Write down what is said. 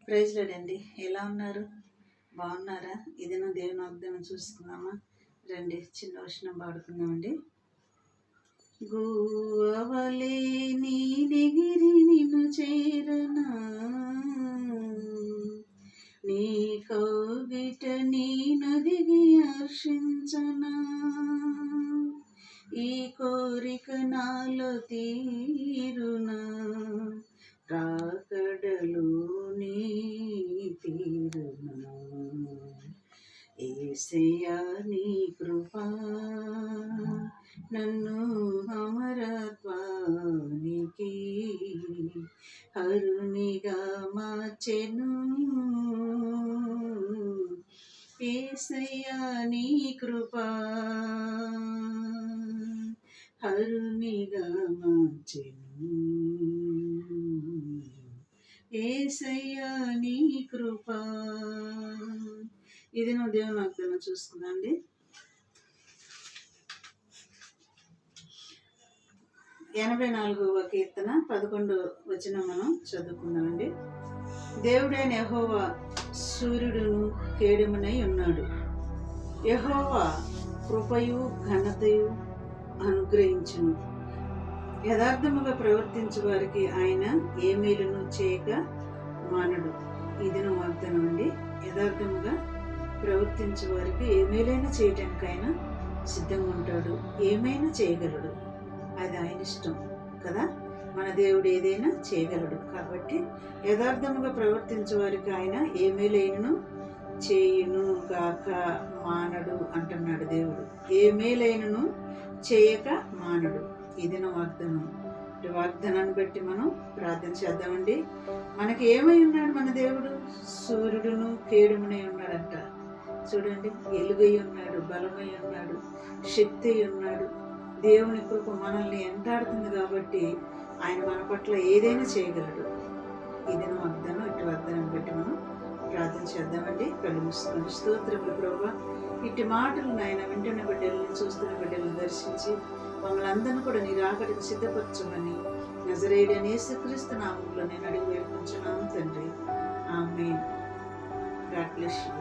Praise lord. ఎలా ఉన్నారు? బాగున్నారా? ఇది నా దేవుని వాగ్దానం చూసుకుందామా? రండి, చిన్న వచనం పాడుకుందామండి. గువ్వవలే నీ దిగిరి నిన్ను చేరనా, నీ కౌగిట నేను దిగి హర్షించనా, ఈ కోరిక నాలో తీరునా, రాకడలు నీ తీరునా. యేసయ్యా నీ కృపా నన్ను అమరత్వానికి హరునిగా మార్చెను. యేసయ్యా నీ కృపా హరునిగా మార్చెను. యేసయ్యా నీ కృపా. ఇది నువ్వు దేవుని వాగ్దానం చూసుకుందండి. 84వ కీర్తన 11వ వచనం మనం చదువుకుందామండి. దేవుడైన యెహోవా సూర్యుడును కేడెమునై ఉన్నాడు. యెహోవా కృపయు ఘనతయు అనుగ్రహించును. యథార్థముగా ప్రవర్తించే వారికి ఆయన ఏ మేలును చేయక మానడు. ఇది నా వాగ్దానం అండి. యథార్థముగా ప్రవర్తించే వారికి ఏ మేలైనా చేయటానికి ఆయన సిద్ధంగా ఉంటాడు. ఏమైనా చేయగలడు. అది ఆయన ఇష్టం కదా. మన దేవుడు ఏదైనా చేయగలడు. కాబట్టి యథార్థముగా ప్రవర్తించే వారికి ఆయన ఏ మేలైనను చేయును గాక మానడు అంటున్నాడు దేవుడు. ఏ మేలైనను చేయక మానడు. ఇది నా వాగ్దానం. వాగ్దానాన్ని బట్టి మనం ప్రార్థన చేద్దామండి. మనకి ఏమై ఉన్నాడు మన దేవుడు? సూర్యుడును కేడుమునై ఉన్నాడంట. చూడండి, ఎలుగై ఉన్నాడు, బలమై ఉన్నాడు, శక్తి ఉన్నాడు. దేవుని కృప మనల్ని ఎంటాడుతుంది కాబట్టి ఆయన మన పట్ల ఏదైనా చేయగలడు. ఇది నా వాగ్దానం. ఇటు వాగ్దానాన్ని బట్టి మనం ప్రార్థన చేద్దామండి. కళ్ళు మూసుకొని స్తోత్రములు ప్రభువా, ఇటు మాటలు నాయన వింటున్న బిడ్డలను చూస్తున్న బిడ్డలను దర్శించి మమ్మల్ని అందరినీ కూడా నీ రాకడికి సిద్ధపరచమని నజరేయుడైన యేసుక్రీస్తు నామములో నేను అడిగి వేడుకుంటున్నాను తండ్రి. ఆమేన్. God bless you.